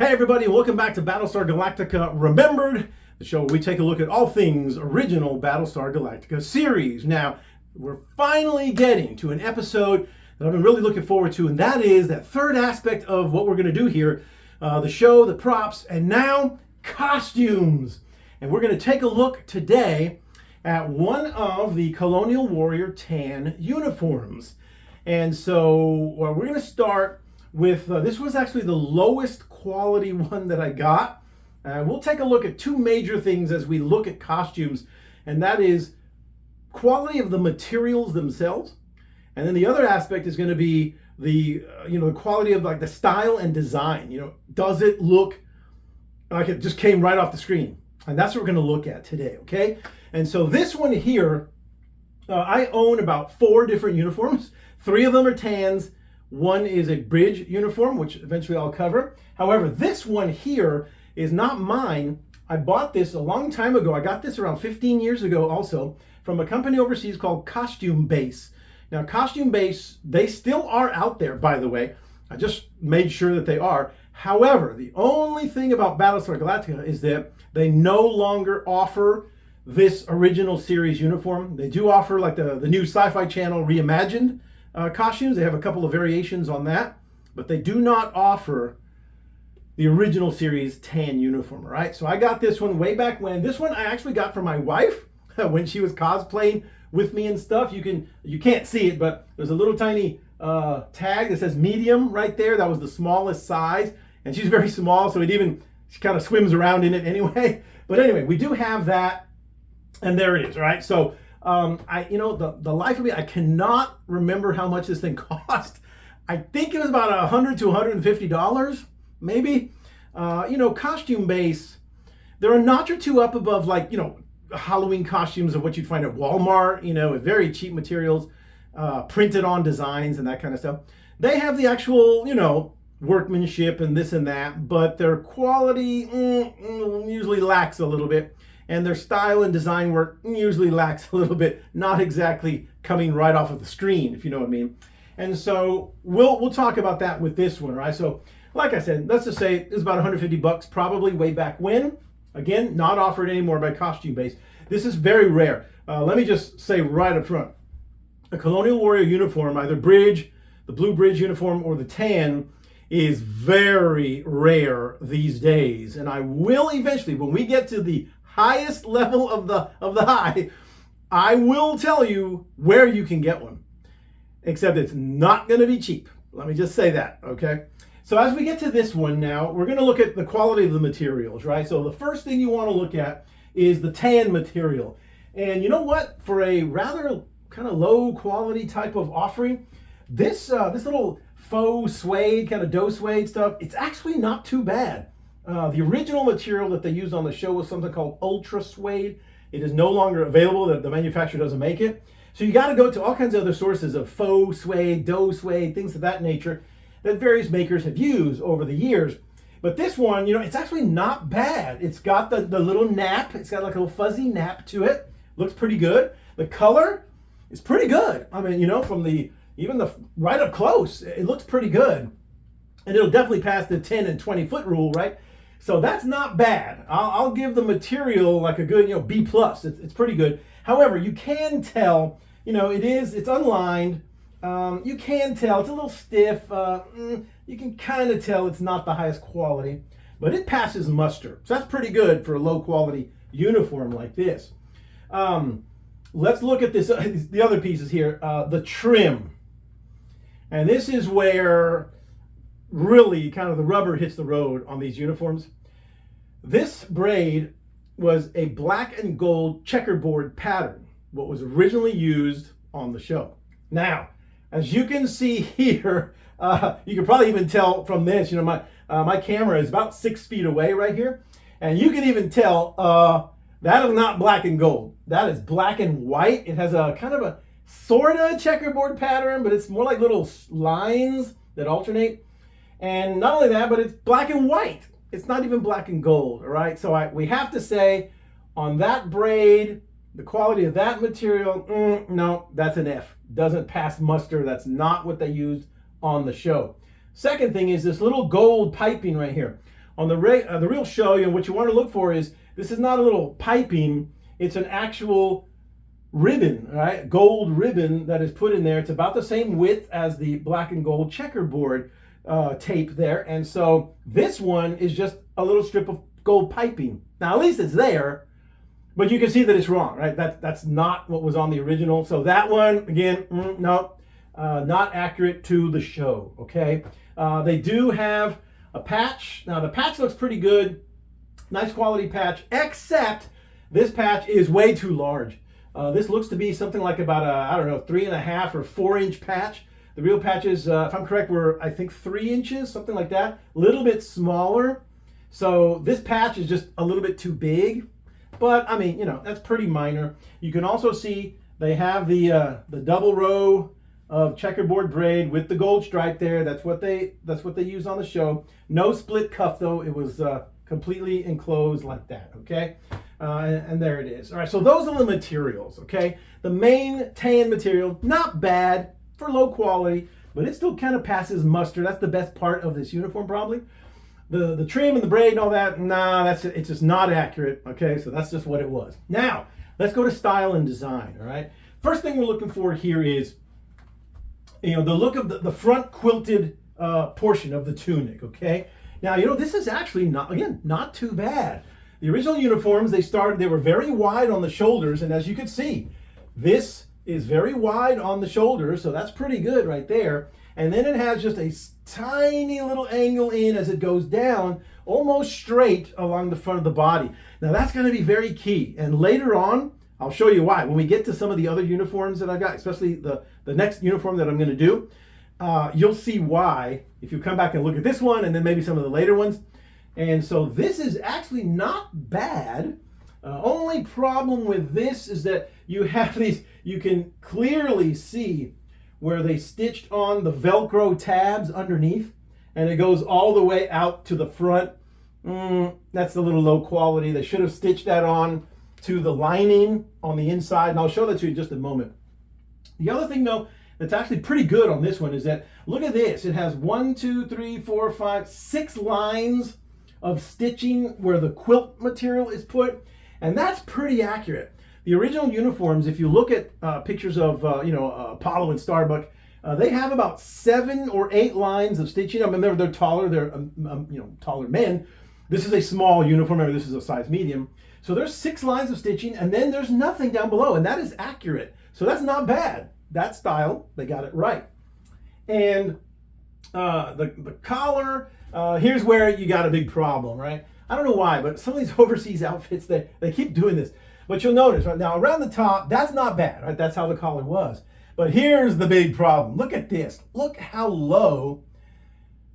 Hey everybody, welcome back to Battlestar Galactica Remembered, the show where we take a look at all things original Battlestar Galactica series. Now, we're finally getting to an episode that I've been really looking forward to, and that is that third aspect of what we're going to do here, the show, the props, and now costumes. And we're going to take a look today at one of the Colonial Warrior tan uniforms. And so we're going to start with, this was actually the lowest quality one that I got. We'll take a look at two major things as we look at costumes, and that is quality of the materials themselves. And then the other aspect is going to be the, the quality of like the style and design. Does it look like it just came right off the screen? And that's what we're going to look at today, okay? And so this one here, I own about 4 different uniforms. 3 of them are tans. One is a bridge uniform, which eventually I'll cover. However, this one here is not mine. I bought this a long time ago. I got this around 15 years ago also from a company overseas called Costumebase. Now, Costumebase, they still are out there, by the way. I just made sure that they are. However, the only thing about Battlestar Galactica is that they no longer offer this original series uniform. They do offer like the new Sci-Fi Channel reimagined costumes. They have a couple of variations on that, but they do not offer the original series tan uniform, all right? So I got this one way back when. This one I actually got for my wife when she was cosplaying with me and stuff. You can't see it, but there's a little tiny tag that says medium right there. That was the smallest size, and she's very small, so she kind of swims around in it anyway. But anyway, we do have that, and there it is, all right? So the life of me, I cannot remember how much this thing cost. I think it was about $100 to $150, maybe. Costumebase, they're a notch or two up above Halloween costumes of what you'd find at Walmart, with very cheap materials, printed on designs and that kind of stuff. They have the actual, workmanship and this and that, but their quality usually lacks a little bit. And their style and design work usually lacks a little bit, not exactly coming right off of the screen, if you know what I mean. And so we'll talk about that with this one, right? So like I said, let's just say it was about $150 probably way back when. Again, not offered anymore by Costumebase. This is very rare. Let me just say right up front, a Colonial Warrior uniform, either bridge, the blue bridge uniform, or the tan, is very rare these days. And I will eventually, when we get to the highest level of the high, I will tell you where you can get one. Except it's not going to be cheap. Let me just say that, okay? So as we get to this one now, we're going to look at the quality of the materials, right? So the first thing you want to look at is the tan material. And you know what? For a rather kind of low quality type of offering, this little faux suede, kind of doe suede stuff, it's actually not too bad. The original material that they used on the show was something called ultra suede. It is no longer available. The manufacturer doesn't make it. So you got to go to all kinds of other sources of faux suede, doe suede, things of that nature that various makers have used over the years. But this one, it's actually not bad. It's got the little nap. It's got like a little fuzzy nap to it. Looks pretty good. The color is pretty good. I mean, from even the right up close, it looks pretty good. And it'll definitely pass the 10 and 20 foot rule, right? So that's not bad. I'll give the material like a good, B+. It's pretty good. However, you can tell, it's unlined. You can tell it's a little stiff. You can kind of tell it's not the highest quality, but it passes muster. So that's pretty good for a low quality uniform like this. Let's look at the other pieces here. The trim. And this is where really kind of the rubber hits the road on these uniforms. This braid was a black and gold checkerboard pattern, what was originally used on the show. Now, as you can see here, you can probably even tell from this, my camera is about 6 feet away right here, and you can even tell that is not black and gold. That is black and white. It has a kind of a sort of checkerboard pattern, but it's more like little lines that alternate. And not only that, but it's black and white. It's not even black and gold, all right? So we have to say on that braid, the quality of that material, no, that's an F. Doesn't pass muster. That's not what they used on the show. Second thing is this little gold piping right here. On the real show, what you want to look for is, this is not a little piping, it's an actual ribbon, right? Gold ribbon that is put in there. It's about the same width as the black and gold checkerboard tape there. And so this one is just a little strip of gold piping. Now, at least it's there, but you can see that it's wrong, right? That's not what was on the original. So that one, again, no, not accurate to the show, okay? They do have a patch. Now, the patch looks pretty good. Nice quality patch, except this patch is way too large. This looks to be something like about I don't know, 3.5 or 4 inch patch. The real patches, if I'm correct, were I think 3 inches, something like that. A little bit smaller. So this patch is just a little bit too big. But I mean, that's pretty minor. You can also see they have the double row of checkerboard braid with the gold stripe there. That's what they use on the show. No split cuff though. It was completely enclosed like that. Okay. And there it is. All right, so those are the materials, okay? The main tan material, not bad for low quality, but it still kind of passes muster. That's the best part of this uniform, probably. The trim and the braid and all that, nah, it's just not accurate, okay? So that's just what it was. Now, let's go to style and design, all right? First thing we're looking for here is, the look of the front quilted portion of the tunic, okay? Now, this is actually not too bad. The original uniforms, they were very wide on the shoulders, and as you can see, this is very wide on the shoulders, so that's pretty good right there. And then it has just a tiny little angle in as it goes down, almost straight along the front of the body. Now that's going to be very key, and later on, I'll show you why. When we get to some of the other uniforms that I've got, especially the next uniform that I'm going to do, you'll see why, if you come back and look at this one, and then maybe some of the later ones. And so this is actually not bad. Only problem with this is that you have these, you can clearly see where they stitched on the Velcro tabs underneath, and it goes all the way out to the front. That's a little low quality. They should have stitched that on to the lining on the inside, and I'll show that to you in just a moment. The other thing though, that's actually pretty good on this one is that, look at this. It has 1, 2, 3, 4, 5, 6 lines of stitching where the quilt material is put, and that's pretty accurate. The original uniforms, if you look at pictures of Apollo and Starbuck, they have about 7 or 8 lines of stitching. I mean, they're taller, they're taller men. This is a small uniform. Remember, this is a size medium. So there's 6 lines of stitching, and then there's nothing down below, and that is accurate. So that's not bad. That style, they got it right. And the collar. Here's where you got a big problem, right? I don't know why, but some of these overseas outfits, they keep doing this. But you'll notice, right now, around the top, that's not bad, right? That's how the collar was. But here's the big problem. Look at this. Look how low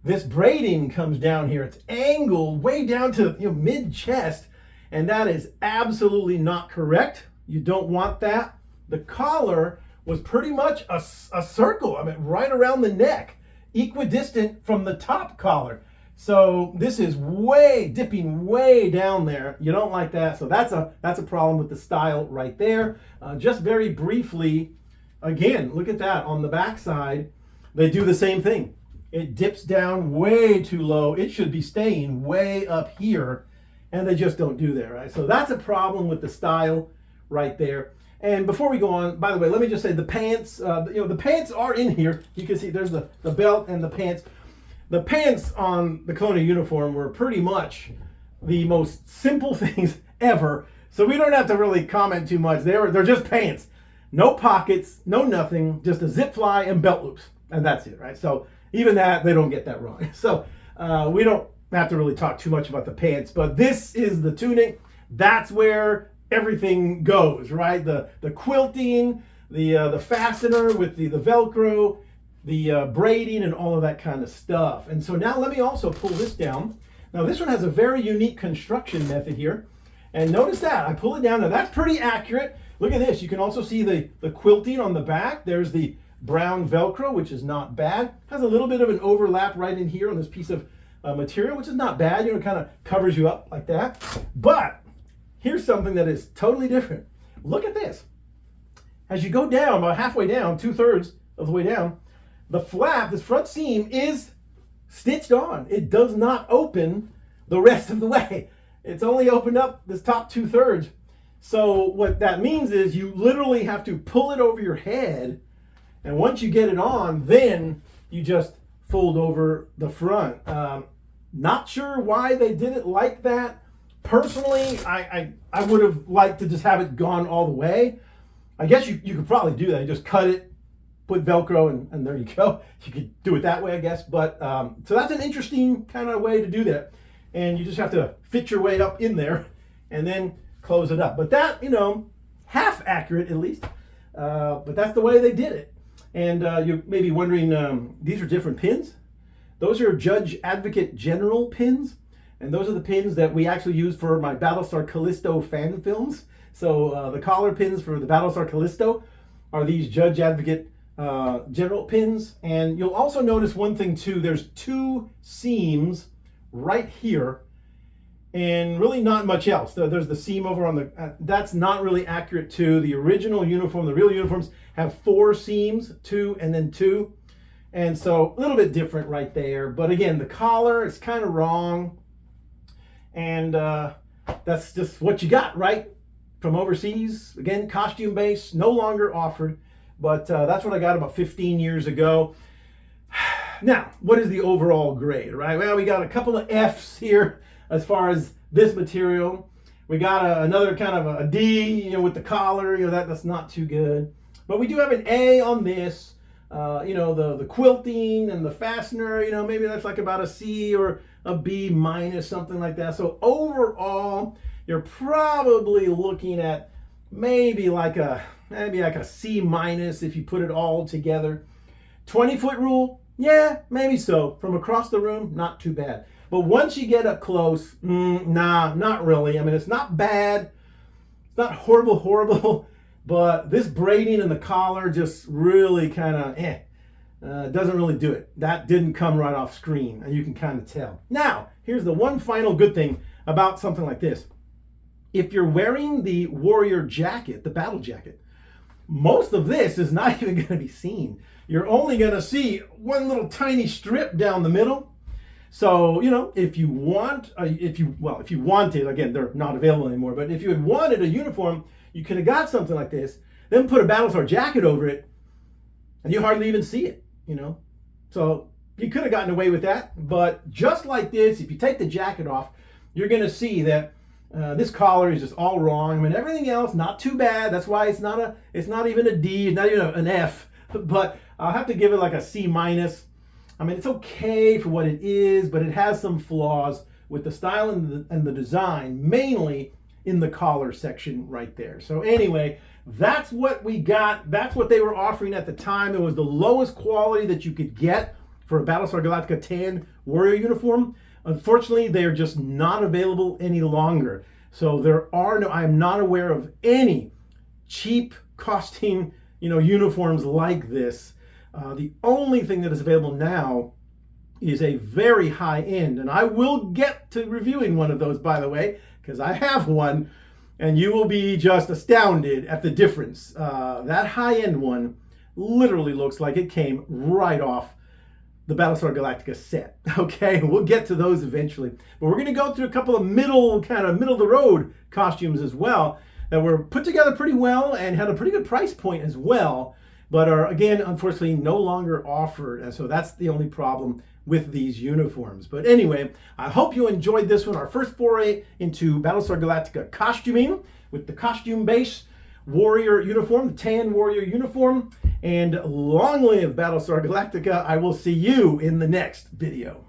this braiding comes down here. It's angled way down to mid-chest, and that is absolutely not correct. You don't want that. The collar was pretty much a circle, I mean, right around the neck, equidistant from the top collar. So this is dipping way down there. You don't like that. So that's a problem with the style right there. Just very briefly, again, look at that. On the back side, they do the same thing. It dips down way too low. It should be staying way up here, and they just don't do that, right? So that's a problem with the style right there. And before we go on, by the way, let me just say the pants, the pants are in here. You can see there's the belt and the pants. The pants on the Colonial uniform were pretty much the most simple things ever. So we don't have to really comment too much. They're just pants. No pockets, no nothing, just a zip fly and belt loops. And that's it, right? So even that, they don't get that wrong. So we don't have to really talk too much about the pants, but this is the tunic. That's where everything goes, right? The quilting, the fastener with the Velcro, the braiding, and all of that kind of stuff. And so now let me also pull this down. Now this one has a very unique construction method here. And notice that, I pull it down, and that's pretty accurate. Look at this, you can also see the quilting on the back. There's the brown Velcro, which is not bad. Has a little bit of an overlap right in here on this piece of material, which is not bad. It kind of covers you up like that. But here's something that is totally different. Look at this. As you go down, about halfway down, 2/3 of the way down, the flap, this front seam, is stitched on. It does not open the rest of the way. It's only opened up this top 2/3. So what that means is you literally have to pull it over your head, and once you get it on, then you just fold over the front. Not sure why they did it like that. Personally, I would have liked to just have it gone all the way. I guess you could probably do that. You just cut it, put Velcro, and there you go. You could do it that way, I guess. But so that's an interesting kind of way to do that. And you just have to fit your way up in there and then close it up. But that, half accurate at least. But that's the way they did it. And you may be wondering, these are different pins. Those are Judge Advocate General pins. And those are the pins that we actually use for my Battlestar Callisto fan films. So the collar pins for the Battlestar Callisto are these Judge Advocate General pins. And you'll also notice one thing too, there's 2 seams right here and really not much else. There's the seam over on the, that's not really accurate too. The original uniform, the real uniforms have 4 seams, 2 and then 2. And so a little bit different right there. But again, the collar is kind of wrong. And that's just what you got, right? From overseas. Again, costume base, no longer offered. But that's what I got about 15 years ago. Now, what is the overall grade, right? Well, we got a couple of F's here as far as this material. We got another kind of a D, with the collar, that's not too good. But we do have an A on this. The quilting and the fastener, maybe that's like about a C or a B minus, something like that. So overall, you're probably looking at maybe like a C minus if you put it all together. 20-foot rule, yeah, maybe so. From across the room, not too bad. But once you get up close, nah, not really. I mean, it's not bad. It's not horrible. But this braiding and the collar just really kind of, doesn't really do it. That didn't come right off screen, and you can kind of tell. Now, here's the one final good thing about something like this. If you're wearing the warrior jacket, the battle jacket, most of this is not even going to be seen. You're only going to see one little tiny strip down the middle. So, if you wanted, again, they're not available anymore, but if you had wanted a uniform, you could have got something like this, then put a Battlestar jacket over it, and you hardly even see it, So you could have gotten away with that, but just like this, if you take the jacket off, you're going to see that this collar is just all wrong. I mean, everything else, not too bad. That's why it's not even a D, not even an F, but I'll have to give it like a C minus. I mean, it's okay for what it is, but it has some flaws with the style and the design, mainly in the collar section right there. So anyway, that's what we got. That's what they were offering at the time. It was the lowest quality that you could get for a Battlestar Galactica tan warrior uniform. Unfortunately, they're just not available any longer. So I'm not aware of any cheap costing, uniforms like this. The only thing that is available now is a very high end, and I will get to reviewing one of those, by the way, because I have one, and you will be just astounded at the difference. That high-end one literally looks like it came right off the Battlestar Galactica set. Okay, we'll get to those eventually. But we're going to go through a couple of middle-of-the-road costumes as well that were put together pretty well and had a pretty good price point as well, but are, again, unfortunately no longer offered. And so that's the only problem with these uniforms. But anyway, I hope you enjoyed this one, our first foray into Battlestar Galactica costuming with the Costumebase Warrior uniform, the tan warrior uniform. And long live Battlestar Galactica. I will see you in the next video.